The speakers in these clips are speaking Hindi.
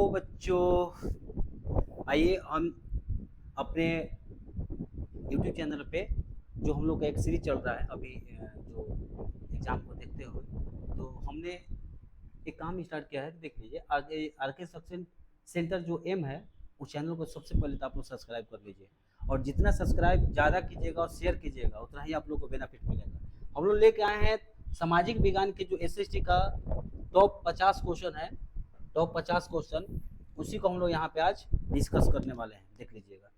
बच्चों, आइए हम अपने यूट्यूब चैनल पे जो हम लोग का एक सीरीज चल रहा है अभी जो एग्ज़ाम को देखते हुए, तो हमने एक काम स्टार्ट किया है। देख लीजिए, आगे आर के सक्सेस सेंटर जो एम है, उस चैनल को सबसे पहले तो आप लोग सब्सक्राइब कर लीजिए, और जितना सब्सक्राइब ज़्यादा कीजिएगा और शेयर कीजिएगा उतना ही आप लोग को बेनिफिट मिलेगा। हम लोग लेके आए हैं सामाजिक विज्ञान के जो एसएसटी का टॉप 50 क्वेश्चन है, टॉप 50 क्वेश्चन, उसी को हम लोग यहाँ पे आज डिस्कस करने वाले हैं। देख लीजिएगा,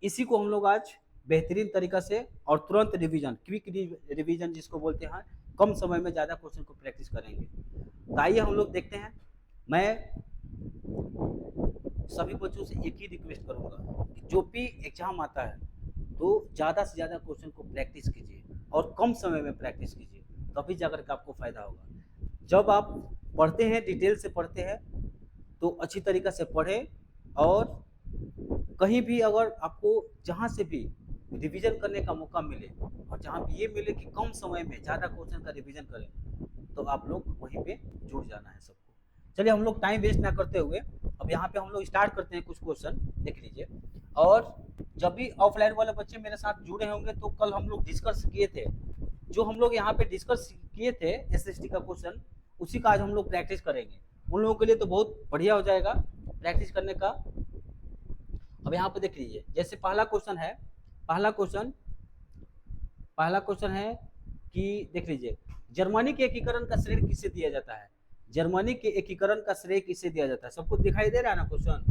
इसी को हम लोग आज बेहतरीन तरीका से और तुरंत रिवीजन, क्विक रिवीजन जिसको बोलते हैं, कम समय में ज़्यादा क्वेश्चन को प्रैक्टिस करेंगे। तो आइए हम लोग देखते हैं। मैं सभी बच्चों से एक ही रिक्वेस्ट करूंगा कि जो भी एग्जाम आता है तो ज़्यादा से ज़्यादा क्वेश्चन को प्रैक्टिस कीजिए और कम समय में प्रैक्टिस कीजिए, तभी जाकर के आपको फ़ायदा होगा। जब आप पढ़ते हैं, डिटेल से पढ़ते हैं, तो अच्छी तरीक़ा से पढ़ें, और कहीं भी अगर आपको जहाँ से भी रिवीजन करने का मौका मिले और जहाँ भी ये मिले कि कम समय में ज़्यादा क्वेश्चन का रिवीजन करें, तो आप लोग वहीं पे जुड़ जाना है सबको। चलिए हम लोग टाइम वेस्ट ना करते हुए अब यहाँ पे हम लोग स्टार्ट करते हैं कुछ क्वेश्चन। देख लीजिए, और जब भी ऑफलाइन वाले बच्चे मेरे साथ जुड़े होंगे तो कल हम लोग डिस्कस किए थे, जो हम लोग यहाँ पे डिस्कस किए थे एसएसटी का क्वेश्चन, उसी का आज हम लोग प्रैक्टिस करेंगे। उन लोगों के लिए तो बहुत बढ़िया हो जाएगा प्रैक्टिस करने का। अब यहाँ पे देख लीजिए, जैसे पहला क्वेश्चन है, पहला क्वेश्चन है कि देख लीजिए, जर्मनी के एकीकरण का श्रेय किसे दिया जाता है? जर्मनी के एकीकरण का श्रेय किसे दिया जाता है? सबको दिखाई दे रहा है ना क्वेश्चन?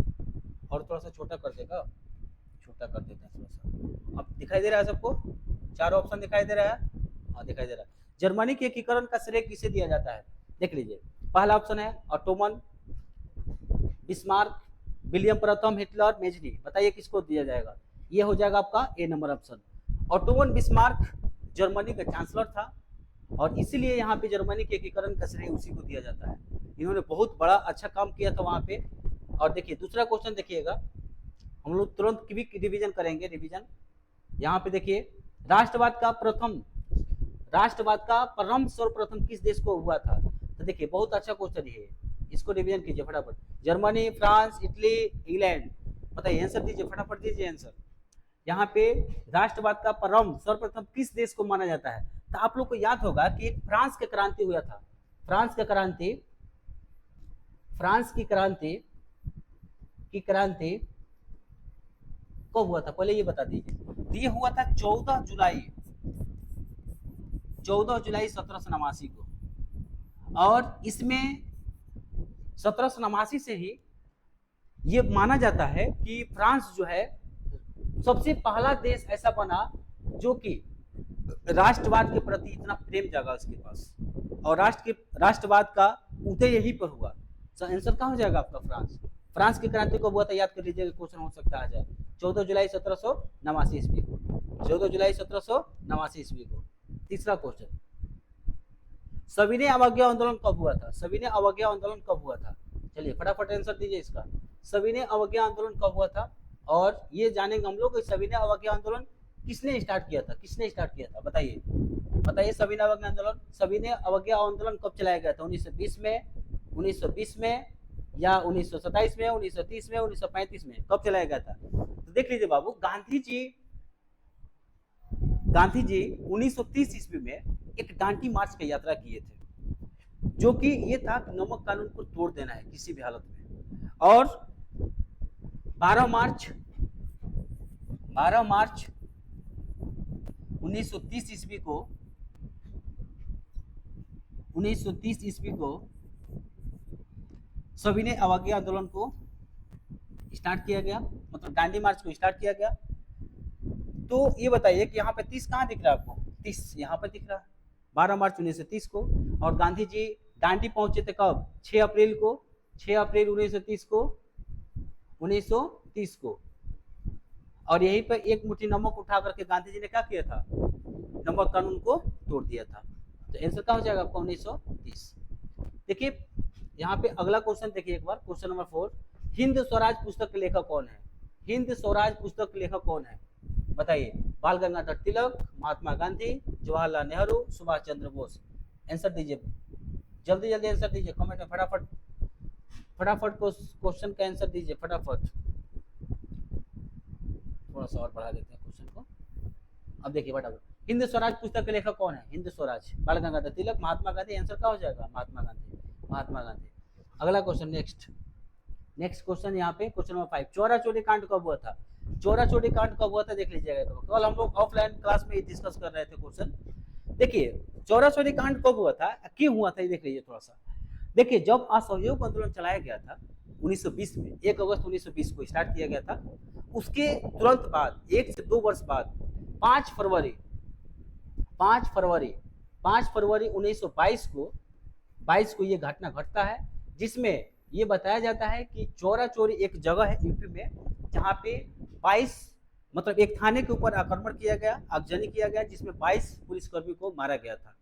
और थोड़ा सा छोटा कर देगा, छोटा कर देते हैं थोड़ा सा। अब दिखाई दे रहा है सबको? चारों ऑप्शन दिखाई दे रहा है? हाँ, दिखाई दे रहा है। जर्मनी के एकीकरण का श्रेय किसे दिया जाता है? देख लीजिए, पहला ऑप्शन है ऑटोमन, बिस्मार्क, विलियम प्रथम, हिटलर, मेजनी। बताइए किसको दिया जाएगा? ये हो जाएगा आपका A number option. Otto von Bismarck Germany का चांसलर था, और इसीलिए यहाँ पे जर्मनी के एकीकरण का श्रेय उसी को दिया जाता है। इन्होंने बहुत बड़ा अच्छा काम किया था वहाँ पे। और देखिए दूसरा क्वेश्चन देखिएगा, हम लोग तुरंत क्विक रिवीजन करेंगे। रिवीजन यहाँ पे देखिए, राष्ट्रवाद का परम सर्वप्रथम किस देश को हुआ था? तो देखिए बहुत अच्छा क्वेश्चन है, इसको रिवीजन कीजिए फटाफट। Germany, France, Italy, England. बताइए आंसर दीजिए, फटाफट दीजिए आंसर। यहाँ पे राष्ट्रवाद का परम सर्वप्रथम किस देश को माना जाता है? तो आप लोग को याद होगा कि फ्रांस की क्रांति हुआ था। फ्रांस की क्रांति कब हुआ था? पहले ये बता दीजिए। ये हुआ था 14 जुलाई 1789 को, और इसमें 1789 से ही ये माना जाता है कि फ्रांस जो है सबसे पहला देश ऐसा बना जो कि राष्ट्रवाद के प्रति इतना प्रेम जागा उसके पास, और राष्ट्रवाद का उदय यहीं पर हुआ। तो आंसर कहाँ हो जाएगा आपका? फ्रांस की क्रांति को बहुत याद कर लीजिएगा, क्वेश्चन हो सकता है आ जाए 14 जुलाई 1789 ईस्वी को, 14 जुलाई 1789 ईस्वी को। तीसरा क्वेश्चन, सविनय अवज्ञा आंदोलन कब हुआ था? सविनय अवज्ञा आंदोलन कब हुआ था? चलिए फटाफट आंसर दीजिए इसका। सविनय अवज्ञा आंदोलन कब हुआ था? और ये जानेंगे हम लोग सविनय अवज्ञा आंदोलन किसने स्टार्ट किया था? बताइए सविनय अवज्ञा आंदोलन कब चलाया गया था? 1920 में, 1920 में, या 1927 में, 1930 में, 1935 में? कब चलाया गया था? तो देख लीजिए बाबू, गांधी जी 1930 ईस्वी में एक डांडी मार्च की यात्रा किए थे, जो कि ये था कि नमक कानून को तोड़ देना है किसी भी हालत में। और 12 मार्च 1930 ईस्वी को सविनय अवज्ञा आंदोलन को स्टार्ट किया गया, मतलब डांडी मार्च को स्टार्ट किया गया। तो ये बताइए कि यहाँ पे 30 कहाँ दिख रहा है आपको? 30 यहाँ पे दिख रहा है, 12 मार्च 1930 को। और गांधी जी डांडी पहुंचे थे कब? 6 अप्रैल 1930 को। और यहीं पर एक मुट्ठी नमक उठा करके गांधी जी ने क्या किया था? नमक कानून को तोड़ दिया था। तो आंसर क्या हो जाएगा आपका? 1930। देखिए यहाँ पे अगला क्वेश्चन देखिए एक बार, क्वेश्चन नंबर 4, हिंद स्वराज पुस्तक के लेखक कौन है? हिंद स्वराज पुस्तक के लेखक कौन है? बताइए। बाल गंगाधर तिलक, महात्मा गांधी, जवाहरलाल नेहरू, सुभाष चंद्र बोस। आंसर दीजिए, जल्दी जल्दी आंसर दीजिए, कमेंट में फटाफट क्वेश्चन का आंसर दीजिए फटाफट। थोड़ा सा और बढ़ा देते हैं क्वेश्चन को। अब देखिए फटाफट, हिंद स्वराज पुस्तक के लेखक कौन है? हिंद स्वराज, बाल गंगाधर तिलक, महात्मा गांधी। आंसर क्या हो जाएगा? महात्मा गांधी, महात्मा गांधी। अगला क्वेश्चन, नेक्स्ट क्वेश्चन यहाँ पे क्वेश्चन नंबर 5, चौरा चोरी कांड कब हुआ था? चौरा चोरी कांड कब हुआ था देख लीजिएगा। कल हम लोग ऑफलाइन क्लास में डिस्कस कर रहे थे क्वेश्चन। देखिए चौरा चोरी कांड कब हुआ था, क्यों हुआ था, ये देख लीजिए थोड़ा सा। देखिए जब असहयोग आंदोलन चलाया गया था 1920 में, 1 अगस्त 1920 को स्टार्ट किया गया था, उसके तुरंत बाद 1 से 2 वर्ष बाद 5 फरवरी 1922 को ये घटना घटता है, जिसमें ये बताया जाता है कि चौरा चोरी एक जगह है यूपी में, जहाँ पे 22 मतलब एक थाने के ऊपर आक्रमण किया गया, आगजनी किया गया, जिसमें 22 पुलिसकर्मी को मारा गया था।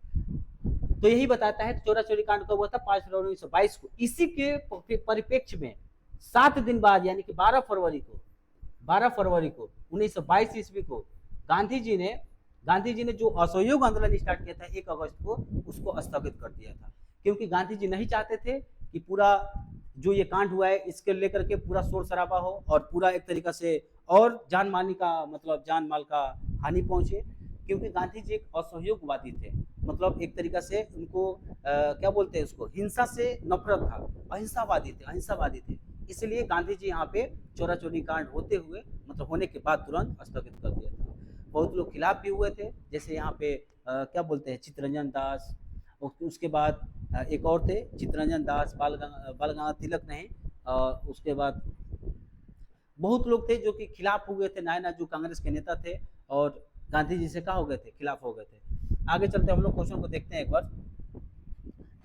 तो यही बताता है चौरा चोरी कांड कब हुआ था? 5 फरवरी 1922 को। इसी के परिप्रेक्ष्य में 7 दिन बाद यानी कि 12 फरवरी को 1922 ईस्वी को गांधी जी ने जो असहयोग आंदोलन स्टार्ट किया था 1 अगस्त को, उसको स्थगित कर दिया था, क्योंकि गांधी जी नहीं चाहते थे कि पूरा जो ये कांड हुआ है इसके लेकर के पूरा शोर शराबा हो और पूरा एक तरीका से और जान माल का हानि पहुंचे, क्योंकि गांधी जी एक असहयोगवादी थे। मतलब एक तरीका से उनको क्या बोलते हैं उसको, हिंसा से नफरत था, अहिंसावादी थे। इसलिए गांधी जी यहाँ पे चौरा चोरी कांड होने के बाद तुरंत स्थगित कर दिया था। बहुत लोग खिलाफ भी हुए थे, जैसे यहाँ पे क्या बोलते हैं चित्तरंजन दास, उसके बाद एक और थे चित्तरंजन दास, बाल गंगाधर तिलक नहीं, उसके बाद बहुत लोग थे जो कि खिलाफ हुए थे, नए जो कांग्रेस के नेता थे और गांधी जी से क्या हो गए थे, खिलाफ हो गए थे। आगे चलते हम लोग क्वेश्चन को देखते हैं एक बार।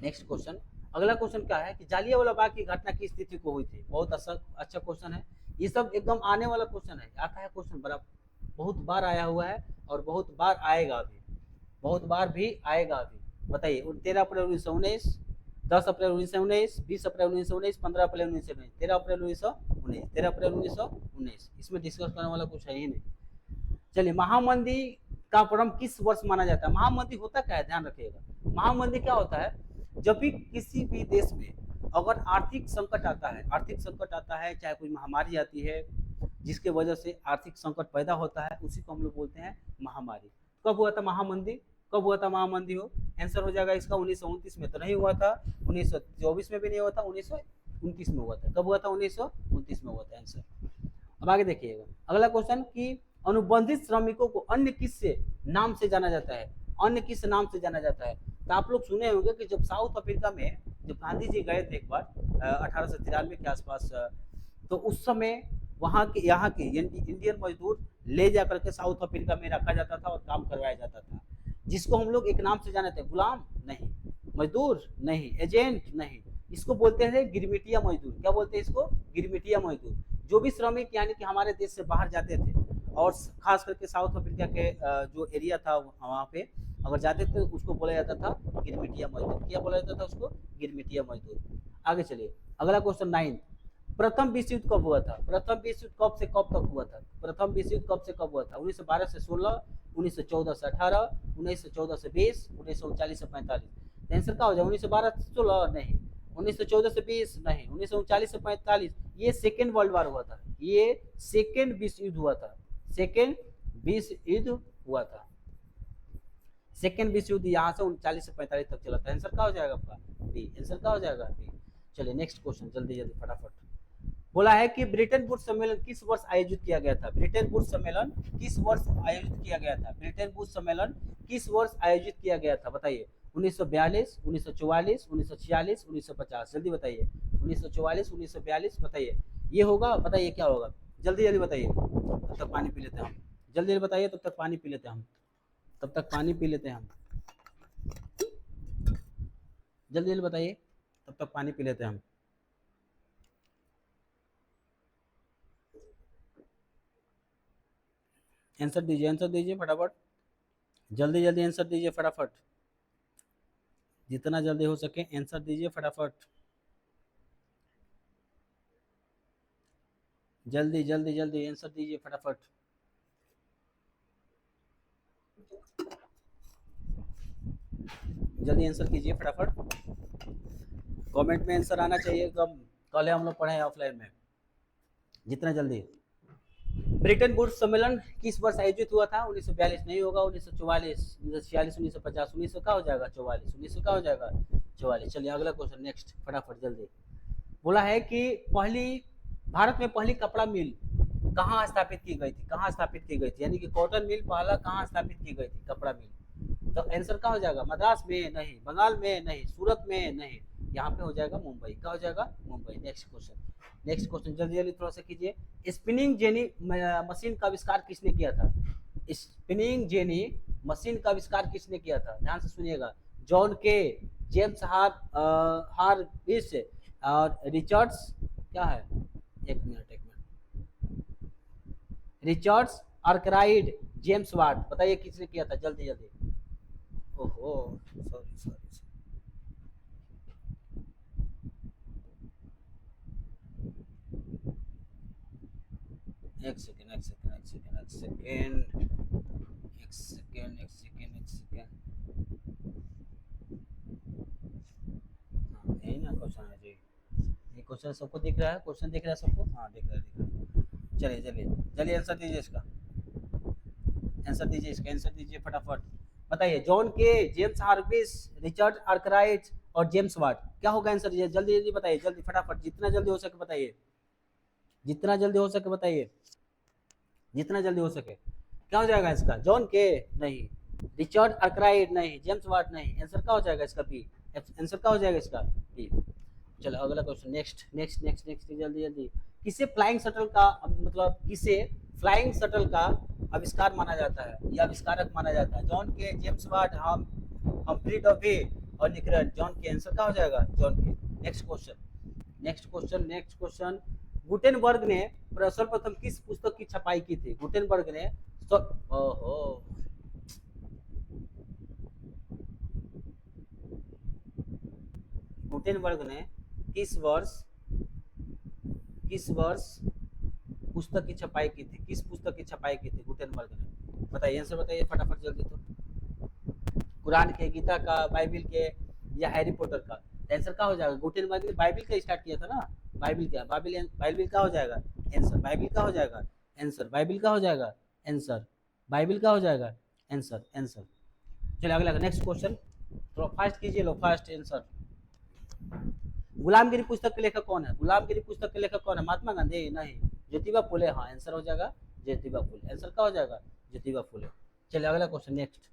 नेक्स्ट क्वेश्चन, अगला क्वेश्चन क्या है कि जालियांवाला बाग की घटना किस तिथि को हुई थी? बहुत अच्छा क्वेश्चन है, ये सब एकदम आने वाला क्वेश्चन है, आता है क्वेश्चन बड़ा, बहुत बार आया हुआ है और बहुत बार आएगा भी, बताइए 13 अप्रैल 1919, 10 अप्रैल 1919, 20 अप्रैल 1919, 15 अप्रैल 1919, 13 अप्रैल 1919, इसमें डिस्कस करने वाला कुछ है ही नहीं। चलिए, महामंदी का प्रारंभ किस वर्ष माना जाता है? महामंदी होता क्या है, ध्यान रखिएगा। महामंदी क्या होता है, जब भी किसी भी देश में अगर आर्थिक संकट आता है, चाहे कोई महामारी आती है जिसके वजह से आर्थिक संकट पैदा होता है, उसी को हम लोग बोलते हैं महामारी। कब हुआ था महामंदी? हो आंसर हो जाएगा इसका 1929 में तो नहीं हुआ था, 1924 में भी नहीं हुआ था, 1929 में हुआ था। कब हुआ था? 1929 में हुआ था आंसर। अब आगे देखिएगा अगला क्वेश्चन कि अनुबंधित श्रमिकों को अन्य किस नाम से जाना जाता है? तो आप लोग सुने होंगे कि जब साउथ अफ्रीका में जब गांधी जी गए थे एक बार 1893 के आसपास, तो उस समय यहाँ के इंडियन मजदूर ले जाकर के साउथ अफ्रीका में रखा जाता था और काम करवाया जाता था, जिसको हम लोग एक नाम से जाने थे, गुलाम नहीं, मजदूर नहीं, एजेंट नहीं, इसको बोलते हैं गिरमिटिया मजदूर। क्या बोलते हैं इसको? गिरमिटिया मजदूर। जो भी श्रमिक यानी कि हमारे देश से बाहर जाते थे और खास करके साउथ अफ्रीका के जो एरिया था वहाँ पे अगर जाते थे उसको बोला जाता था गिरमिटिया मजदूर। क्या बोला जाता था उसको? गिरमिटिया मजदूर। आगे चलिए अगला क्वेश्चन 9, प्रथम विश्व युद्ध कब हुआ था? प्रथम विश्व युद्ध कब से कब तक हुआ था? 1912 से 16, 1914 से 18, 1914 से 20, 1939 से 45। आंसर क्या हो जाए? 1912 से 16 नहीं, 1914 से 20 नहीं, 1939 से 45। ये सेकेंड वर्ल्ड वार हुआ था, ये सेकेंड विश्व युद्ध हुआ था, सेकेंड विश्व युद्ध यहाँ से 39 से 45 तक चला था। आंसर क्या हो जाएगा आपका? बी। आंसर क्या हो जाएगा? बी। चलिए नेक्स्ट क्वेश्चन जल्दी फटाफट। बोला है कि ब्रिटेन वुड्स सम्मेलन किस वर्ष आयोजित किया गया था? ब्रिटेन वुड्स सम्मेलन किस वर्ष आयोजित किया गया था? बताइए। 1942, 1944, 1946, 1950। जल्दी बताइए। 1944, 1942 बताइए। ये होगा, बताइए क्या होगा? जल्दी बताइए, तब तक पानी पी लेते हैं हम। जल्दी बताइए, तब तक पानी पी लेते हैं हम। जल्दी बताइए, तब तक पानी पी लेते हैं हम। आंसर दीजिए फटाफट, जल्दी आंसर दीजिए फटाफट, जितना जल्दी हो सके आंसर दीजिए फटाफट, जल्दी आंसर दीजिए फटाफट। जल्दी आंसर कीजिए फटाफट, कमेंट में आंसर आना चाहिए एकदम, कल हम लोग पढ़े ऑफलाइन में, जितना जल्दी। ब्रिटेन वुड्स सम्मेलन किस वर्ष आयोजित हुआ था? 1942 नहीं होगा, 1944, 1946, 1950, 1900 का हो जाएगा 44, 1900 का हो जाएगा 44। चलिए अगला क्वेश्चन नेक्स्ट, फटाफट जल्दी। बोला है कि पहली भारत में पहली कपड़ा मिल कहाँ स्थापित की गई थी? कहाँ स्थापित की गई थी, यानी कि कॉटन मिल पहला कहाँ स्थापित की गई थी? कपड़ा मिल। तो आंसर क्या हो जाएगा? मद्रास में नहीं, बंगाल में नहीं, सूरत में नहीं, यहाँ पे हो जाएगा मुंबई। क्या हो जाएगा? Mumbai. Next question, next question जल्दी जल्दी थोड़ा सा कीजिए। स्पिनिंग जेनी मशीन का आविष्कार किसने किया था? स्पिनिंग जेनी मशीन का आविष्कार किसने किया था? ध्यान से सुनिएगा। जॉन के, जेम्स हार्विस और रिचर्ड्स, क्या है, एक मिनट एक मिनट, रिचर्ड्स आर्कराइड, जेम्स वाट, बताइए किसने किया था? जल्दी जल्दी। ओहो, सॉरी सॉरी, एक सेकेंड एक सेकेंड एक सेकेंड एक सेकेंड एक सेकेंड एक सेकेंड एक सेकेंड, हाँ यही ना क्वेश्चन है जी। ये क्वेश्चन सबको दिख रहा है? क्वेश्चन दिख रहा है सबको? हाँ दिख रहा है दिख रहा है। चलिए चलिए चलिए आंसर दीजिए इसका, आंसर दीजिए इसका, आंसर दीजिए फटाफट। बताइए जॉन के, जेम्स हार्विस, रिचर्ड आर्कराइट और जेम्स वाट, क्या होगा आंसर? जल्दी जल्दी बताइए, जल्दी फटाफट, जितना जल्दी हो सके बताइए, जितना जल्दी हो सके बताइए, जितना जल्दी हो सके। क्या हो जाएगा इसका? जॉन के नहीं, रिचर्ड आर्कराइट नहीं, जेम्स वाट नहीं, आंसर क्या हो जाएगा इसका? बी। आंसर क्या हो जाएगा इसका? बी। चलो अगला question, next next next next, जल्दी जल्दी। किसे फ्लाइंग शटल का, मतलब किसे फ्लाइंग शटल का आविष्कार माना जाता है या आविष्कारक माना जाता है? जॉन के, जेम्स वाट, हम्फ्री डॉबी और निकरन। जॉन के, आंसर क्या हो जाएगा? जॉन के। Next question, next question, next question. Gutenberg ने सर्वप्रथम किस पुस्तक की छपाई की थी? गुटेनबर्ग ने ओहो, गुटेनबर्ग ने किस वर्ष पुस्तक की छपाई की थी? किस पुस्तक की छपाई की थी गुटेनबर्ग ने? बताइए, आंसर बताइए फटाफट जल्दी। तो कुरान के, गीता का, बाइबिल के या हैरी पॉटर का? आंसर क्या हो जाएगा? गुटेनबर्ग ने बाइबिल का स्टार्ट किया था ना। बाइबिल क्या, बाइबिल, बाइबिल का हो जाएगा आंसर, बाइबिल का हो जाएगा आंसर, बाइबिल का हो जाएगा आंसर, बाइबिल का हो जाएगा आंसर, आंसर। चलिए अगला नेक्स्ट क्वेश्चन, थोड़ा फास्ट कीजिए, लो फास्ट आंसर। गुलामगिरी पुस्तक के लेखक कौन है? गुलामगिरी पुस्तक के लेखक कौन है? महात्मा गांधी नहीं, ज्योतिबा फुले। हाँ आंसर हो जाएगा ज्योतिबा फुले, आंसर क्या हो जाएगा? ज्योतिबा फुले। चलिए अगला क्वेश्चन नेक्स्ट।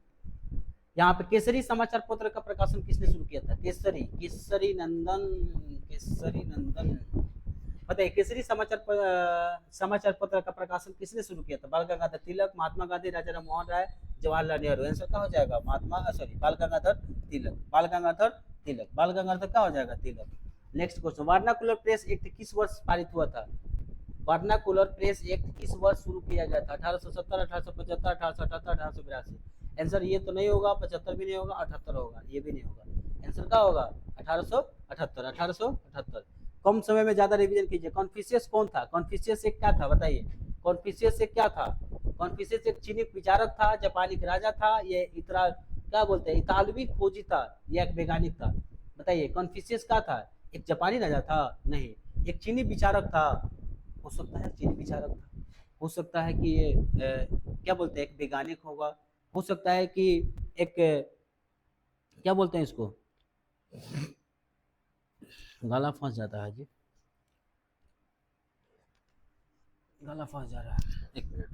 यहाँ पे केसरी समाचार पत्र का प्रकाशन किसने शुरू किया था? केसरी, केसरी नंदन, केसरी नंदन। बताइए केसरी समाचार पत्र का प्रकाशन किसने शुरू किया था? बाल गंगाधर तिलक, महात्मा गांधी, राजा राम मोहन राय, जवाहरलाल नेहरू। आंसर क्या हो जाएगा? बाल गंगाधर तिलक, बाल गंगाधर तिलक, बाल गंगाधर क्या हो जाएगा? Tilak. Next question, vernacular press act किस वर्ष पारित हुआ था? वर्नाकुलर प्रेस एक्ट किस वर्ष शुरू किया गया था? 1870, 1875, 1878, 1882। आंसर ये तो नहीं होगा, 75 भी नहीं होगा, 78 होगा, ये भी नहीं होगा। आंसर क्या होगा? 1878, 1878। कम समय में ज्यादा रिवीजन कीजिए। कॉन्फ्यूशियस कौन था? कॉन्फ्यूशियस एक क्या था बताइए? कॉन्फ्यूशियस एक क्या था? कॉन्फ्यूशियस एक चीनी विचारक था, जापानी राजा था, ये इतरा क्या बोलते हैं, इतालवी खोजी था, ये एक वैज्ञानिक था? बताइए कॉन्फ्यूशियस क्या था? एक जापानी राजा था? नहीं, एक चीनी विचारक था। हो सकता है चीनी विचारक था, हो सकता है कि ये क्या बोलते हैं, एक वैज्ञानिक होगा, हो सकता है कि एक क्या बोलते हैं इसको, गला फंस जाता है जी, गला फंस जा रहा है, एक मिनट।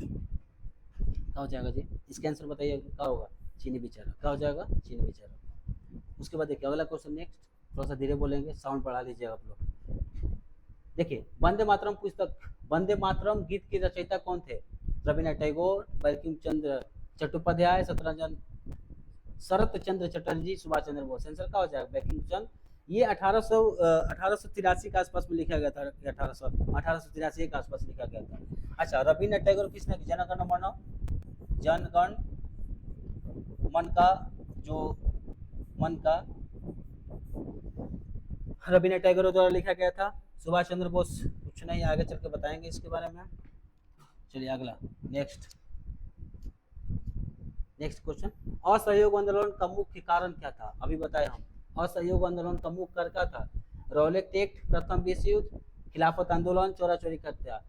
क्या हो जाएगा जी? इसका आंसर बताइए क्या होगा? चीनी विचारक। क्या हो जाएगा? चीनी विचारक। उसके बाद देखिए अगला क्वेश्चन नेक्स्ट, थोड़ा सा धीरे बोलेंगे, साउंड बढ़ा लीजिएगा आप लोग। देखिए वंदे मातरम पुस्तक, वंदे मातरम गीत के रचयिता कौन थे? रविन्द्रनाथ टैगोर, बंकिम चंद्र चट्टोपाध्याय, शरत चंद्र चटर्जी, सुभाष चंद्र बोस। आंसर क्या हो जाएगा? बंकिम चंद्र। ये 1883 के आसपास में लिखा गया था, 1883 के आसपास लिखा गया था। अच्छा, रविन्द्रनाथ टैगोर किसने? जनगण मन, जनगण मन का, जो मन का रविन्द्रनाथ टैगोर द्वारा लिखा गया था। सुभाष चंद्र बोस कुछ नहीं, आगे चल के बताएंगे इसके बारे में। चलिए अगला नेक्स्ट, नेक्स्ट क्वेश्चन। असहयोग आंदोलन का मुख्य कारण क्या था? अभी बताए हम, असहयोग आंदोलन का मुख्य कारण क्या था? रॉलेट एक्ट, प्रथम विश्व युद्ध, खिलाफत आंदोलन, चोरा चोरी का हत्या।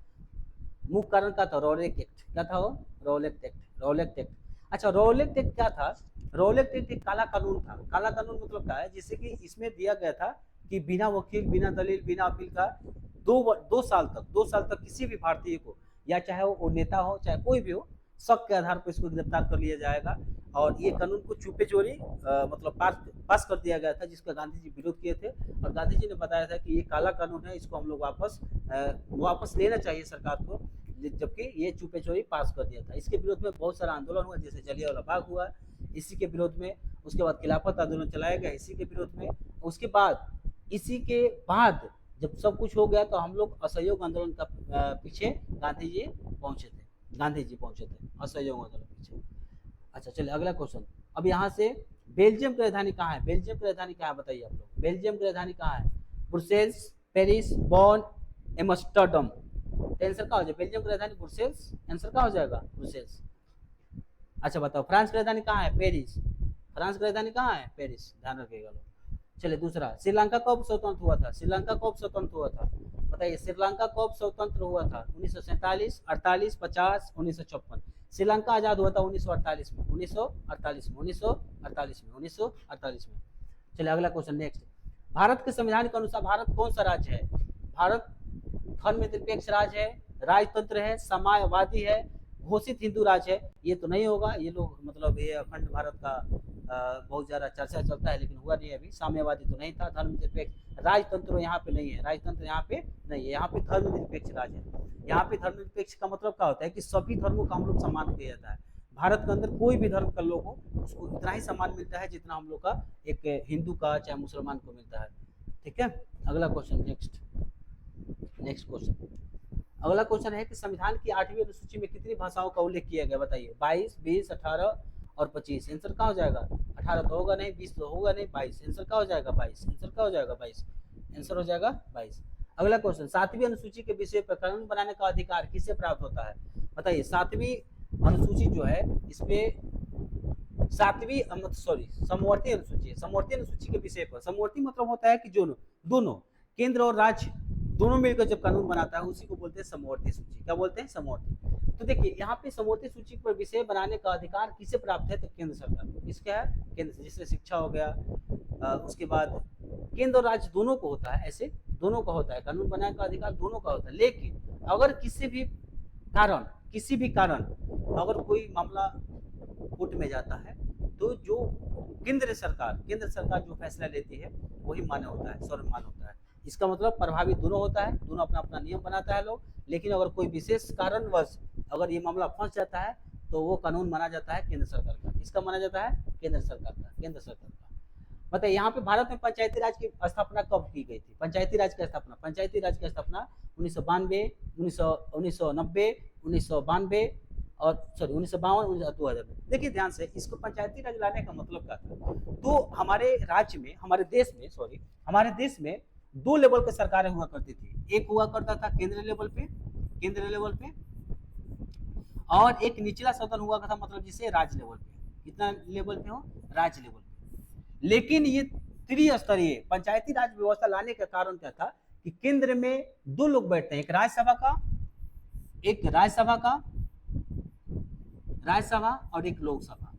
मुख्य कारण क्या था? Rowlatt act. क्या था वो? Rowlatt act. Rowlatt act. अच्छा, रॉलेट एक्ट क्या था? रॉलेट एक्ट एक काला कानून था। काला कानून मतलब क्या है? जिससे कि इसमें दिया गया था कि बिना वकील, बिना दलील, बिना अपील का 2 साल तक किसी भी भारतीय को, या चाहे वो नेता हो चाहे कोई भी हो, शक के आधार पर इसको गिरफ्तार कर लिया जाएगा। और ये कानून को चुपे चोरी मतलब पास कर दिया गया था, जिसका गांधी जी विरोध किए थे। और गांधी जी ने बताया था कि ये काला कानून है, इसको हम लोग वापस लेना चाहिए सरकार को, जबकि ये चुपे चोरी पास कर दिया था। इसके विरोध में बहुत सारा आंदोलन हुआ, जैसे जलियांवाला बाग हुआ इसी के विरोध में। उसके बाद खिलाफत आंदोलन चलाया गया इसी के विरोध में। उसके बाद इसी के बाद जब सब कुछ हो गया तो हम लोग असहयोग आंदोलन का पीछे गांधी जी पहुंचे थे असहयोग आंदोलन पीछे। अच्छा चलिए अगला क्वेश्चन। अब यहाँ से बेल्जियम की राजधानी कहाँ है? बेल्जियम की राजधानी कहाँ है बताइए आप लोग? बेल्जियम की राजधानी कहाँ है? Brussels, Paris, Bonn, Amsterdam. Answer क्या हो जाएगा? बेल्जियम की राजधानी ब्रुसेल्स। आंसर क्या हो जाएगा? ब्रुसेल्स। अच्छा बताओ, फ्रांस की राजधानी कहाँ है? पेरिस। फ्रांस की राजधानी कहाँ है? पेरिस। ध्यान रखिएगा लोग। चलिए दूसरा, श्रीलंका कब स्वतंत्र हुआ था? श्रीलंका कब स्वतंत्र हुआ था बताइए? श्रीलंका कब स्वतंत्र हुआ था? 1947, 48, 50, 1956। श्रीलंका आजाद हुआ था 1948 में। 1948 में 1948 में 1948 में। चलिए अगला क्वेश्चन नेक्स्ट। भारत के संविधान के अनुसार भारत कौन सा राज्य है? भारत धर्मनिरपेक्ष राज्य है, राजतंत्र है, साम्यवादी है, घोषित हिंदू राज्य है। ये तो नहीं होगा, ये लोग मतलब ये अखंड भारत का बहुत ज्यादा चर्चा चलता है, लेकिन हुआ नहीं अभी। साम्यवादी तो नहीं था। धर्मनिरपेक्ष राजतंत्र यहाँ पे नहीं है, राजतंत्र यहाँ पे नहीं है, यहाँ पे धर्मनिरपेक्ष राज्य है। यहाँ पे धर्मनिरपेक्ष का मतलब क्या होता है कि सभी धर्मों का हम लोग सम्मान किया जाता है। भारत के अंदर कोई भी धर्म का लोग हो उसको इतना ही सम्मान मिलता है जितना हम लोग का एक हिंदू का चाहे मुसलमान को मिलता है। ठीक है, अगला क्वेश्चन नेक्स्ट क्वेश्चन। अगला क्वेश्चन है कि संविधान की 8वीं अनुसूची में कितनी भाषाओं का उल्लेख किया गया बताइए? 22, 20, 18 और 25। आंसर क्या हो जाएगा? 18 तो होगा नहीं, 20 तो होगा नहीं, 22। आंसर क्या हो जाएगा? 22। आंसर क्या हो जाएगा? 22। आंसर हो जाएगा 22। अगला क्वेश्चन, 7वीं अनुसूची के विषय पर कानून बनाने का अधिकार किसे प्राप्त होता है बताइए? 7वीं अनुसूची जो है इसमें समवर्ती अनुसूची है। समवर्ती अनुसूची के विषय पर, समवर्ती मतलब होता है कि जो दोनों केंद्र और राज्य दोनों मिलकर जब कानून बनाता है उसी को बोलते हैं समवर्ती सूची। क्या बोलते हैं? समवर्ती। तो देखिए यहाँ पे समवर्ती सूची पर विषय बनाने का अधिकार किसे प्राप्त है? तो केंद्र सरकार को। किसका है? केंद्र। जिससे शिक्षा हो गया, उसके बाद केंद्र और राज्य दोनों को होता है, ऐसे दोनों का होता है कानून बनाने का अधिकार, दोनों का होता है। लेकिन अगर किसी भी कारण अगर कोई मामला कोर्ट में जाता है तो जो केंद्र सरकार जो फैसला लेती है वही मान्य होता है, सर्वमान्य होता है। इसका मतलब प्रभावी दोनों होता है, दोनों अपना अपना नियम बनाता है लोग। लेकिन अगर कोई विशेष कारणवश अगर ये मामला फंस जाता है तो वो कानून माना जाता है केंद्र सरकार का। किसका माना जाता है? केंद्र सरकार का। बताइए यहाँ पे भारत में पंचायती राज की स्थापना कब की गई थी? पंचायती राज की स्थापना 1992, 1990, 1992 और 1952, 2000 में। देखिए ध्यान से, इसको पंचायती राज लाने का मतलब क्या था? तो हमारे राज्य में, हमारे देश में 2 लेवल की सरकारें हुआ करती थी। एक हुआ करता था केंद्रीय लेवल पे, और एक निचला सदन हुआ था, मतलब जिसे राज्य लेवल पे। कितना लेवल पे हो? राज्य लेवल पे। लेकिन ये त्रिस्तरीय पंचायती राज व्यवस्था लाने का कारण क्या था कि केंद्र में 2 लोग बैठते हैं, एक राज्यसभा और एक लोकसभा का।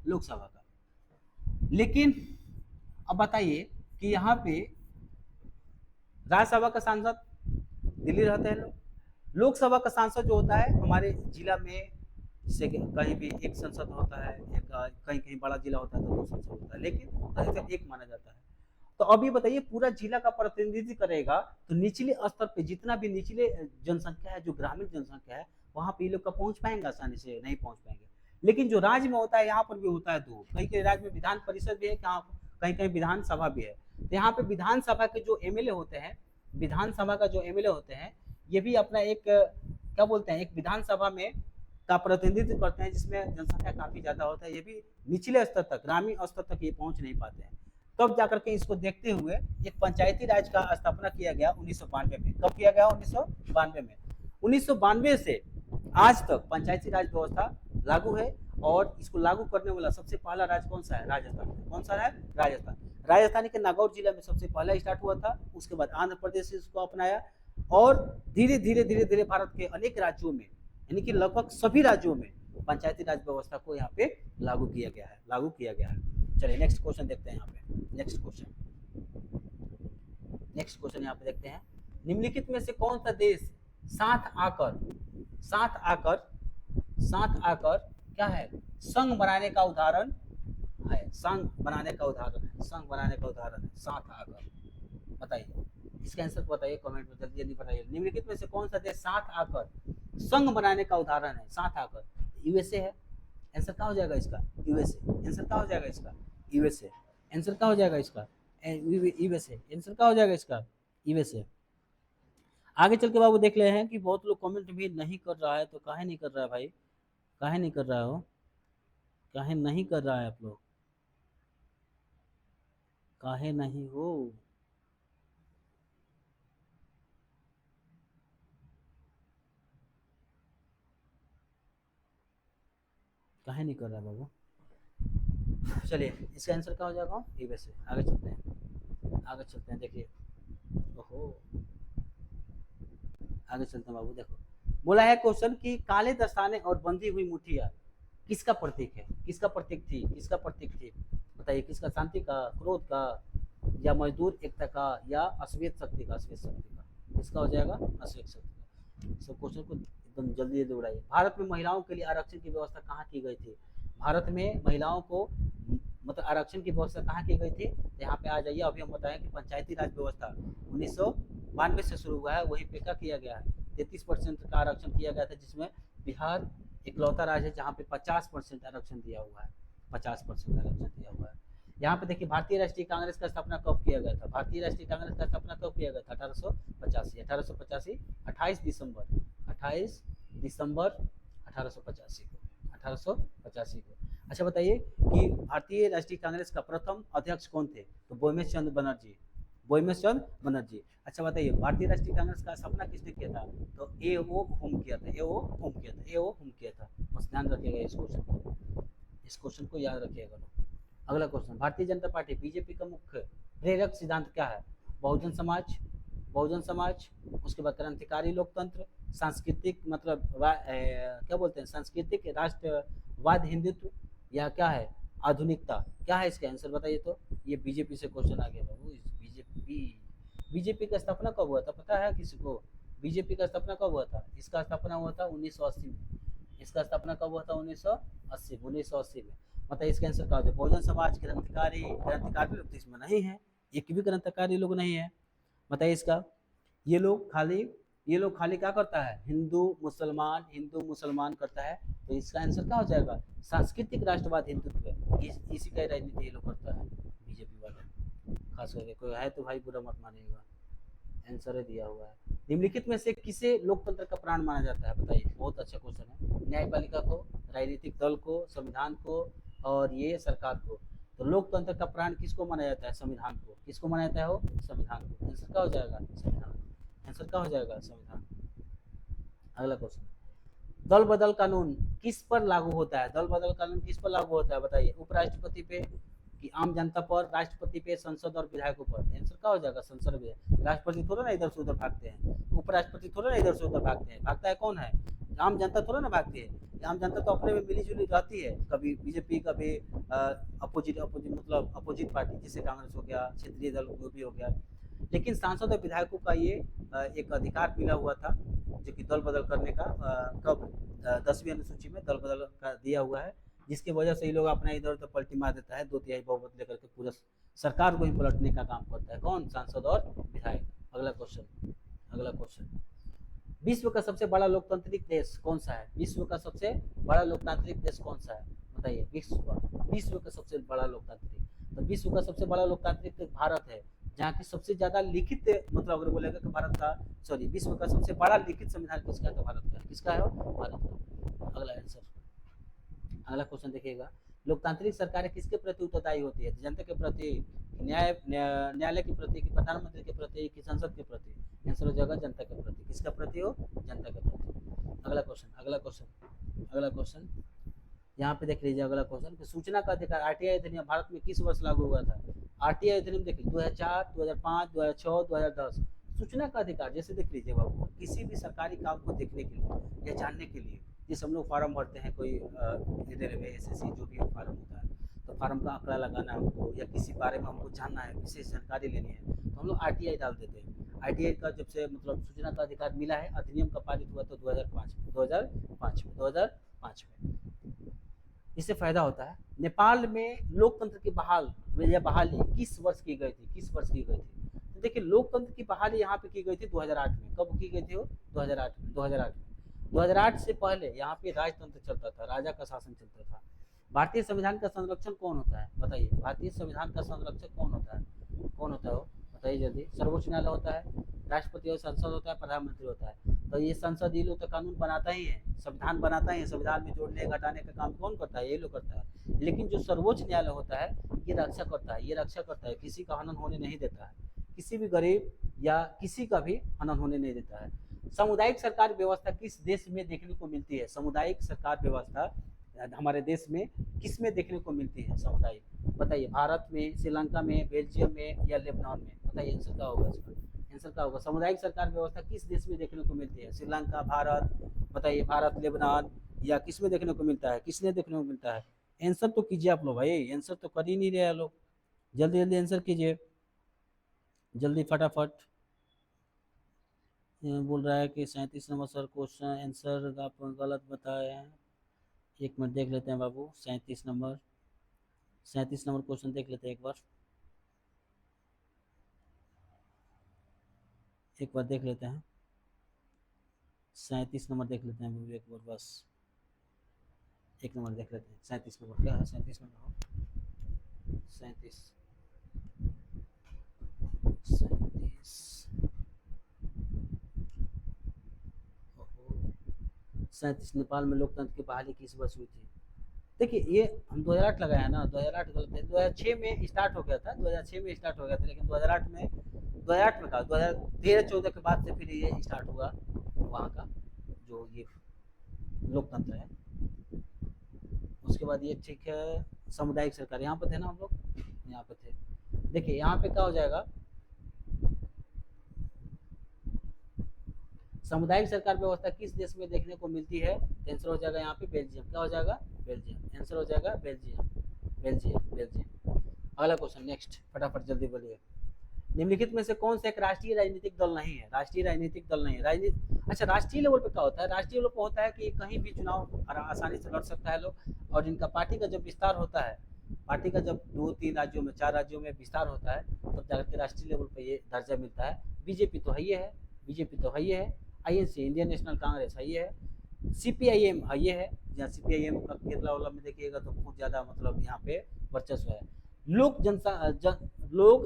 लोकसभा का। लेकिन अब बताइए कि यहाँ पे राज्यसभा का सांसद दिल्ली रहते हैं लोग, लोकसभा का सांसद जो होता है हमारे जिला में, जैसे कहीं भी एक संसद होता है, कहीं बड़ा जिला होता है तो 2 संसद होता है, लेकिन अधिकतर एक माना जाता है। तो अभी बताइए पूरा जिला का प्रतिनिधित्व करेगा तो निचले स्तर पे जितना भी निचले जनसंख्या है, जो ग्रामीण जनसंख्या है, वहां पे ये लोग का पहुंच पाएंगे? आसानी से नहीं पहुंच पाएंगे। लेकिन जो राज्य में होता है यहाँ पर भी होता है 2, कहीं राज्य में विधान परिषद भी है, कहीं विधानसभा भी है। तो यहाँ पे विधानसभा के जो एमएलए होते हैं, ये भी अपना एक क्या बोलते हैं, एक विधानसभा में का प्रतिनिधित्व करते हैं, जिसमें जनसंख्या काफी ज्यादा होता है। ये भी निचले स्तर तक, ग्रामीण स्तर तक ये पहुंच नहीं पाते हैं। तब जाकर के इसको देखते हुए एक पंचायती राज का स्थापना किया गया 1992 में। कब किया गया? 1992 में। 1992 से आज तक पंचायती राज व्यवस्था लागू है, और इसको लागू करने वाला सबसे पहला राज्य कौन सा है? राजस्थान। कौन सा है? राजस्थान। राजस्थान के नागौर जिले में सबसे पहला स्टार्ट हुआ था, उसके बाद आंध्र प्रदेश इसको अपनाया, और धीरे धीरे धीरे धीरे भारत के अनेक राज्यों में, यानी कि लगभग सभी राज्यों में पंचायती राज व्यवस्था को यहाँ पे लागू किया गया है। चलिए नेक्स्ट क्वेश्चन देखते हैं। यहाँ पे नेक्स्ट क्वेश्चन यहाँ पे देखते हैं। निम्नलिखित में से कौन सा देश साथ आकर क्या है? संघ बनाने का उदाहरण है। संघ बनाने का उदाहरण है। साथ आकर, बताइए इसका आंसर बताइए कमेंट में, जल्दी जल्दी बताइए। निम्नलिखित में से कौन सा देश साथ आकर संघ बनाने का उदाहरण है? साथ आकर यूएसए है। आंसर क्या हो जाएगा इसका? यूएसए। आंसर क्या हो जाएगा इसका? यूएसए। आंसर क्या हो जाएगा इसका? यूएसए। आंसर क्या हो जाएगा इसका? यूएसए। आगे चल के बाबू देख रहे हैं कि बहुत लोग कमेंट भी नहीं कर रहा है, तो काहे नहीं कर रहा है भाई? काहे नहीं कर रहा हो? काहे नहीं कर रहा है आप लोग? काहे नहीं हो? काहे नहीं कर रहा है बाबू? चलिए इसका आंसर क्या हो जाएगा? यूएसए। आगे चलते हैं। देखिए, ओहो, आगे चलते हैं बाबू। देखो बोला है क्वेश्चन कि काले दस्ताने और बंधी हुई मुठ्ठियां किसका प्रतीक है? किसका प्रतीक थी? बताइए किसका? शांति का, क्रोध का, या मजदूर एकता का, या अश्वेत शक्ति का? किसका हो जाएगा? अश्वेत शक्ति का। सब क्वेश्चन को एकदम जल्दी उड़ाइए। भारत में महिलाओं के लिए आरक्षण की व्यवस्था कहाँ की गई थी? भारत में महिलाओं को मतलब आरक्षण की व्यवस्था कहाँ की गई थी? तो यहाँ पे आ जाइए। अभी हम बताएं कि पंचायती राज व्यवस्था 1992 से शुरू हुआ है, वही पे क्या किया गया है? 33% का आरक्षण किया गया था, जिसमें बिहार इकलौता राज्य है जहाँ पे 50% आरक्षण दिया हुआ है। 50% आरक्षण दिया हुआ है। यहाँ पे देखिए भारतीय राष्ट्रीय कांग्रेस का स्थापना कब किया गया था? भारतीय राष्ट्रीय कांग्रेस का स्थापना कब किया गया था? 1885 28 दिसंबर 1885 को। अच्छा बताइए कि भारतीय राष्ट्रीय कांग्रेस का प्रथम अध्यक्ष कौन थे? तो बोयमेश चंद्र बनर्जी। अच्छा बताइए भारतीय राष्ट्रीय कांग्रेस का स्थापना किसने किया था? तो ए.ओ. होम किया था। बस ध्यान रखिएगा इस क्वेश्चन को याद रखिएगा लोग। अगला question, Bharatiya Janata party BJP का मुख्य प्रेरक सिद्धांत क्या है? बहुजन समाज, उसके बाद क्रांतिकारी लोकतंत्र, सांस्कृतिक मतलब क्या बोलते हैं, सांस्कृतिक राष्ट्रवाद, हिंदुत्व, या क्या है? आधुनिकता। क्या है इसका आंसर बताइए? तो ये बीजेपी से क्वेश्चन आ गया बाबू। बीजेपी का स्थापना कब हुआ था पता है किसी को? बीजेपी का स्थापना कब हुआ था? इसका स्थापना हुआ था 1980 में। इसका स्थापना कब हुआ था? 1980 में। मतलब इसका आंसर क्या होगा? बहुजन समाज, क्रांतिकारी लोग तो इसमें नहीं है, एक भी क्रांतिकारी लोग नहीं है। बताइए इसका। ये लोग खाली क्या करता है? हिंदू मुसलमान करता है। तो इसका आंसर क्या हो जाएगा? सांस्कृतिक राष्ट्रवाद, हिंदुत्व। इसी का राजनीति ये लोग करता है बीजेपी वाले, खास करके। कोई है तो भाई बुरा मत मानिएगा, आंसर है दिया हुआ है। निम्नलिखित में से किसे लोकतंत्र का प्राण माना जाता है? बताइए, बहुत अच्छा क्वेश्चन है। न्यायपालिका को, राजनीतिक दल को, संविधान को, और ये सरकार को। तो लोकतंत्र का प्राण किसको माना जाता है? संविधान को। किसको माना जाता है? वो संविधान को। आंसर क्या हो जाएगा? संविधान। आंसर क्या हो जाएगा? संविधान। अगला क्वेश्चन, दल बदल कानून किस पर लागू होता है? दल बदल कानून किस पर लागू होता है? बताइए, उपराष्ट्रपति पे, कि आम जनता पर, राष्ट्रपति पे, संसद और विधायकों पर? आंसर क्या हो जाएगा? संसद और विधायक। राष्ट्रपति थोड़ा ना इधर से उधर भागते हैं, उपराष्ट्रपति थोड़ा ना इधर से उधर भागते हैं। भागता है कौन है? आम जनता थोड़ा ना भागती है। आम जनता तो अपने में मिली जुली रहती है, कभी बीजेपी, कभी अपोजिट मतलब अपोजिट पार्टी, जैसे कांग्रेस हो गया, क्षेत्रीय दल जो भी हो गया। लेकिन सांसद और विधायकों का ये एक अधिकार मिला हुआ था, जो कि दल बदल करने का कब 10वीं अनुसूची में दल बदल का दिया हुआ है, जिसकी वजह से ये लोग अपना इधर उधर पलटी मार देता है, 2/3 बहुमत लेकर के पूरा सरकार को ही पलटने का काम करता है। कौन? सांसद और विधायक। अगला क्वेश्चन, विश्व का सबसे बड़ा लोकतांत्रिक देश कौन सा है? विश्व का सबसे बड़ा लोकतांत्रिक देश कौन सा है? बताइए। विश्व का सबसे बड़ा लोकतांत्रिक, तो विश्व का सबसे बड़ा लोकतांत्रिक देश भारत है, जहाँ की सबसे ज्यादा लिखित, मतलब अगर बोलेगा कि भारत का, सॉरी, विश्व का सबसे बड़ा लिखित संविधान किसका है? तो भारत का। किसका है? भारत का। अगला क्वेश्चन देखिएगा, लोकतांत्रिक सरकारें किसके प्रति उत्तरदायी होती है? जनता के प्रति, न्यायालय के प्रति, कि प्रधानमंत्री के प्रति, कि संसद के प्रति? आंसर हो जाएगा जनता के प्रति। किसका प्रति हो? जनता के प्रति। अगला क्वेश्चन, अगला क्वेश्चन, अगला क्वेश्चन यहाँ पे देख लीजिए। अगला क्वेश्चन कि सूचना का अधिकार आरटीआई अधिनियम भारत में किस वर्ष लागू हुआ था? आरटीआई अधिनियम देख लीजिए 2004, 2005, 2006, 2010। सूचना का अधिकार जैसे देख लीजिए बाबू, किसी भी सरकारी काम को देखने के लिए या जानने के लिए, जैसे हम लोग फॉर्म भरते हैं, कोई रेलवे, एसएससी, जो भी फॉर्म होता है, तो फॉर्म का आंकड़ा लगाना है हमको, या किसी बारे में हमको जानना है, विशेष जानकारी लेनी है, तो हम लोग आरटीआई डाल देते हैं। आरटीआई का जब से मतलब सूचना का अधिकार मिला है, अधिनियम का पारित हुआ तो 2005 में। इससे फायदा होता है। नेपाल में लोकतंत्र की बहाली किस वर्ष की गई थी? किस वर्ष की गई थी? तो देखिए, लोकतंत्र की बहाली यहाँ पे की गई थी 2008 में। कब की गई थी वो? 2008 में। 2008 से पहले यहाँ पे राजतंत्र चलता था, राजा का शासन चलता था। भारतीय संविधान का संरक्षण कौन होता है? बताइए, भारतीय संविधान का संरक्षक कौन होता है? कौन होता है वो? बताइए जल्दी। सर्वोच्च न्यायालय होता है, राष्ट्रपति और संसद होता है, प्रधानमंत्री होता है। तो ये संसद ये लोग तो कानून बनाता ही है, संविधान बनाता ही है। संविधान में जोड़ने घटाने का काम कौन करता है? ये लोग करता है। लेकिन जो सर्वोच्च न्यायालय होता है, ये रक्षा करता है, ये रक्षा करता है, किसी का हनन होने नहीं देता है, किसी भी गरीब या किसी का भी हनन होने नहीं देता है। सामुदायिक सरकार व्यवस्था किस देश में देखने को मिलती है? सामुदायिक सरकार व्यवस्था हमारे देश में किस में देखने को मिलती है? सामुदायिक, बताइए। भारत में, श्रीलंका में, बेल्जियम में, या लेबनान में? बताइए आंसर क्या होगा इसका? आंसर क्या होगा? सामुदायिक सरकार व्यवस्था किस देश में देखने को मिलती है? श्रीलंका, भारत, बताइए, भारत, लेबनान, या किस में देखने को मिलता है? किसने देखने को मिलता है? आंसर तो कीजिए आप लोग भाई, आंसर तो कर ही नहीं रहे लोग। जल्दी जल्दी आंसर कीजिए, जल्दी फटाफट। बोल रहा है कि 37 नंबर सर क्वेश्चन आंसर आप गलत बताए हैं। एक मिनट देख लेते हैं बाबू, 37 नंबर क्वेश्चन देख लेते हैं एक बार देख लेते हैं। 37 नंबर देख लेते हैं बाबू एक बार, बस एक नंबर देख लेते हैं। 37 नंबर क्या है? 37 नंबर हो, 37 नेपाल में लोकतंत्र की बहाली किस वर्ष हुई थी? देखिए, ये हम 2008 लगाया ना, 2008 गलत है। 2006 में स्टार्ट हो गया था, 2006 में स्टार्ट हो गया था, लेकिन 2008 में कहा 2013-14 के बाद से फिर ये स्टार्ट हुआ वहाँ का जो ये लोकतंत्र है। उसके बाद ये ठीक है, सामुदायिक सरकार यहाँ पे थे ना हम लोग, यहाँ पे थे। देखिए यहाँ पे क्या हो जाएगा, सामुदायिक सरकार व्यवस्था किस देश में देखने को मिलती है? तो आंसर हो जाएगा यहाँ पे बेल्जियम। क्या हो जाएगा? बेल्जियम। आंसर हो जाएगा बेल्जियम, बेल्जियम, बेल्जियम। अगला क्वेश्चन, नेक्स्ट, फटाफट जल्दी बोलिए। निम्नलिखित में से कौन सा एक राष्ट्रीय राजनीतिक दल नहीं है? राष्ट्रीय राजनीतिक दल नहीं है। अच्छा, राष्ट्रीय लेवल पे क्या होता है? राष्ट्रीय लेवल पे होता है कि कहीं भी चुनाव आसानी से लड़ सकता है लोग, और जिनका पार्टी का जब विस्तार होता है, पार्टी का जब 2-3 राज्यों में, 4 राज्यों में विस्तार होता है, तब जाकर के राष्ट्रीय लेवल पे ये दर्जा मिलता है। बीजेपी तो है, बीजेपी तो है, आईएनसी, इंडियन नेशनल कांग्रेस है, सीपीआईएम है, जहाँ सीपीआईएम का केरला वाला में देखिएगा तो बहुत ज़्यादा मतलब यहाँ पे वर्चस्व है। लोक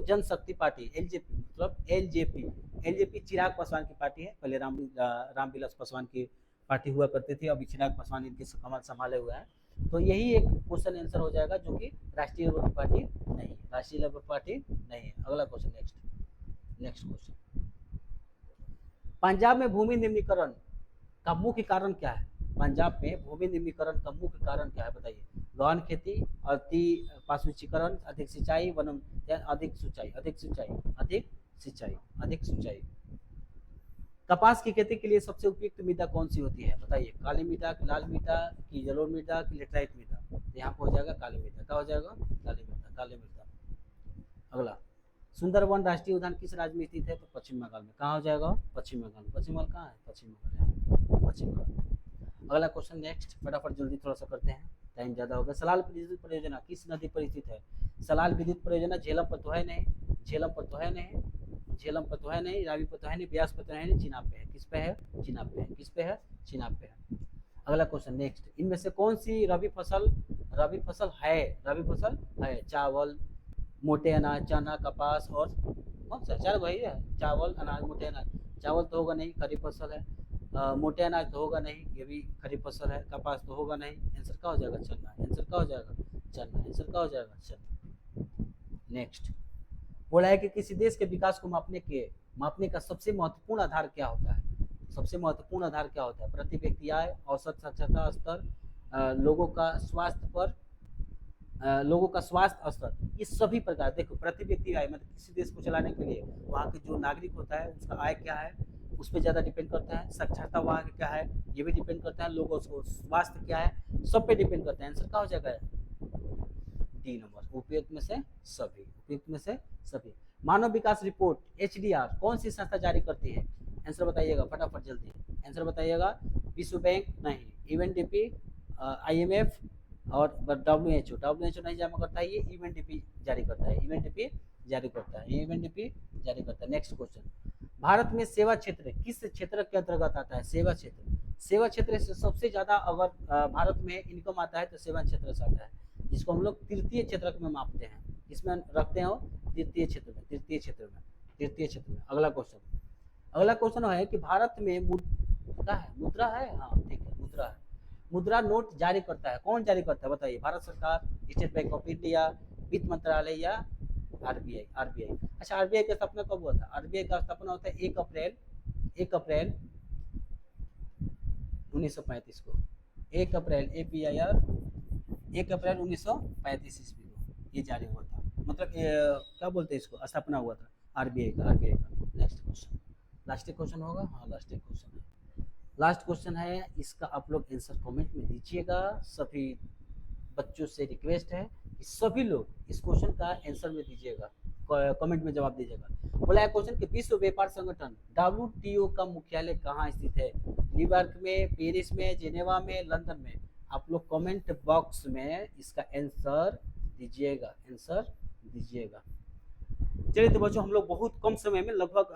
जनशक्ति पार्टी, एलजेपी, मतलब एलजेपी चिराग पासवान की पार्टी है। पहले रामविलास पासवान की पार्टी हुआ करती थी, अभी चिराग पासवान इनके कमल संभाले हुए हैं। तो यही एक क्वेश्चन आंसर हो जाएगा, जो कि राष्ट्रीय लेवल पार्टी नहीं है, राष्ट्रीय लेवल पार्टी नहीं है। अगला क्वेश्चन, नेक्स्ट क्वेश्चन, पंजाब में भूमि निम्नीकरण का मुख्य कारण क्या है? पंजाब में भूमि निम्नीकरण का मुख्य कारण क्या है? बताइए। गहन खेती, अति पाशुचीकरण, अधिक सिंचाई, वनम, अधिक सिंचाई। कपास की खेती के लिए सबसे उपयुक्त मृदा कौन सी होती है? बताइए। काली मृदा, लाल मृदा, की जलोढ़ मृदा, की लेटराइट मृदा? यहाँ पे हो जाएगा काली मृदा। क्या हो जाएगा? काली मृदा। अगला, सुंदरवन राष्ट्रीय उद्यान किस राज्य में स्थित है? तो पश्चिम बंगाल में। कहाँ हो जाएगा? पश्चिम बंगाल। पश्चिम बंगाल कहाँ है? पश्चिम बंगाल। अगला क्वेश्चन, नेक्स्ट, फटाफट जल्दी थोड़ा सा करते हैं, टाइम ज़्यादा हो गया। सलाल विद्युत परियोजना किस नदी पर स्थित है? सलाल विद्युत परियोजना झेलम पर तो है नहीं, रावी पर तो है नहीं, ब्यास पर तो है नहीं, चिनाब पे है। किस पे है? चिनाब पे है। अगला क्वेश्चन, नेक्स्ट, इनमें से कौन सी रबी फसल है? चावल, मोटे अनाज, चना, कपास, और कौन सा? 4 वही है, चावल, अनाज, मोटे अनाज। चावल तो होगा नहीं, खरीफ फसल है। मोटे अनाज तो होगा नहीं, ये भी खरीफ फसल है। कपास तो होगा नहीं, आंसर क्या हो जाएगा? चलना, आंसर क्या हो जाएगा? चलना। नेक्स्ट बोला है कि किसी देश के विकास को मापने का सबसे महत्वपूर्ण आधार क्या होता है? सबसे महत्वपूर्ण आधार क्या होता है? प्रति व्यक्ति आय, औसत साक्षरता स्तर, लोगों का स्वास्थ्य स्तर, ये सभी प्रकार। देखो प्रति व्यक्ति आय मतलब किसी देश को चलाने के लिए वहाँ के जो नागरिक होता है उसका आय क्या है, उस पर ज़्यादा डिपेंड करता है। साक्षरता वहाँ की क्या है ये भी डिपेंड करता है। लोगों को स्वास्थ्य क्या है, सब पे डिपेंड करता है। आंसर क्या हो जाएगा? डी नंबर, उपयुक्त में से सभी, उपयुक्त में से सभी। मानव विकास रिपोर्ट एचडीआर कौन सी संस्था जारी करती है? आंसर बताइएगा फटाफट जल्दी, आंसर बताइएगा। विश्व बैंक नहीं, यूएनडीपी, आईएमएफ और डब्ल्यूएचओ, डब्ल्यूएचओ नहीं जमा करता है, ये यूएनडीपी जारी करता है, यूएनडीपी जारी करता है, यूएनडीपी जारी करता है। नेक्स्ट क्वेश्चन, भारत में सेवा क्षेत्र किस क्षेत्र के अंतर्गत आता है? सेवा क्षेत्र, सेवा क्षेत्र से सबसे ज्यादा अगर भारत में इनकम आता है तो सेवा क्षेत्र से आता है, जिसको हम लोग तृतीय क्षेत्र में मापते हैं। इसमें रखते हो तृतीय क्षेत्र में, तृतीय क्षेत्र में, तृतीय क्षेत्र में। अगला क्वेश्चन, अगला क्वेश्चन है कि भारत में मुद्रा है, मुद्रा है, हाँ ठीक है मुद्रा है। मुद्रा नोट जारी करता है, कौन जारी करता है बताइए? भारत सरकार, स्टेट बैंक ऑफ इंडिया, वित्त मंत्रालय या आरबीआई? आरबीआई। अच्छा आरबीआई का स्थापना कब हुआ था? आरबीआई का स्थापना होता है 1 अप्रैल 1935 को। 1 अप्रैल APIR 1 अप्रैल 1935 ईस्वी को ये जारी हुआ था। मतलब क्या बोलते हैं इसको, स्थापना हुआ था आरबीआई का, आरबीआई का। नेक्स्ट क्वेश्चन, लास्ट क्वेश्चन होगा, हाँ लास्ट क्वेश्चन है। लास्ट क्वेश्चन है, इसका आप लोग आंसर कमेंट में दीजिएगा। सभी बच्चों से रिक्वेस्ट है कि सभी लोग इस क्वेश्चन का आंसर में दीजिएगा, कमेंट में जवाब दीजिएगा। बोला है क्वेश्चन कि विश्व व्यापार संगठन WTO का मुख्यालय कहाँ स्थित है? न्यूयॉर्क में, पेरिस में, जेनेवा में, लंदन में? आप लोग कमेंट बॉक्स में इसका आंसर दीजिएगा, आंसर दीजिएगा। चलिए तो बच्चों हम लोग बहुत कम समय में लगभग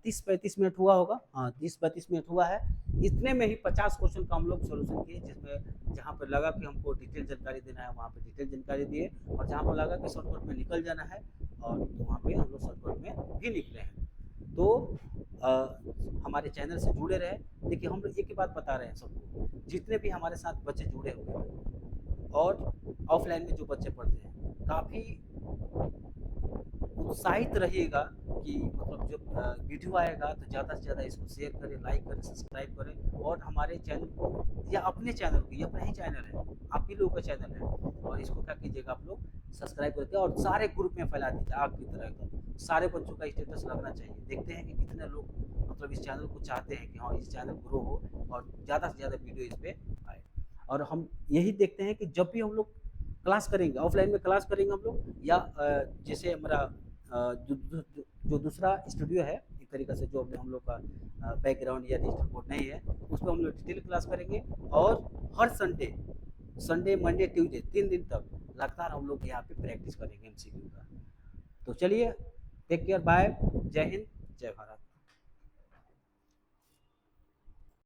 30-35 मिनट हुआ होगा, हाँ 30-32 मिनट हुआ है। इतने में ही 50 क्वेश्चन का हम लोग सोल्यूशन किए, जिसमें जहाँ पर लगा कि हमको डिटेल जानकारी देना है वहाँ पे डिटेल जानकारी दिए, और जहाँ पर लगा कि शॉर्टकट में निकल जाना है और तो वहाँ पे हम लोग शॉर्टकट में भी निकले हैं। तो हमारे चैनल से जुड़े रहे। देखिए हम लोग एक ही बात बता रहे हैं सबको, जितने भी हमारे साथ बच्चे जुड़े हुए हैं और ऑफलाइन में जो बच्चे पढ़ते हैं, काफ़ी उत्साहित रहिएगा कि मतलब जब वीडियो आएगा तो ज़्यादा से ज़्यादा इसको शेयर करें, लाइक करें, सब्सक्राइब करें, और हमारे चैनल को या अपने चैनल को, ये अपना ही चैनल है, आप ही लोगों का चैनल है, और इसको क्या कीजिएगा आप लोग सब्सक्राइब करके और सारे ग्रुप में फैला दीजिए। आग की तरह एकदम सारे बच्चों का स्टेटस लगना चाहिए। देखते हैं कि कितने लोग मतलब इस चैनल को चाहते हैं कि हाँ इस चैनल ग्रो हो और ज़्यादा से ज़्यादा वीडियो इस पर आए। और हम यही देखते हैं कि जब भी हम लोग क्लास करेंगे, ऑफलाइन में क्लास करेंगे हम लोग, या जैसे हमारा जो दूसरा स्टूडियो है एक तरीके से, जो हम लोग का बैकग्राउंड या डिजिटल बोर्ड नहीं है, उसमें हम लोग डिटेल क्लास करेंगे। और हर संडे मंडे ट्यूसडे 3 दिन तक लगातार हम लोग यहाँ पे प्रैक्टिस करेंगे MCQ का। तो चलिए टेक केयर, बाय, जय हिंद, जय भारत।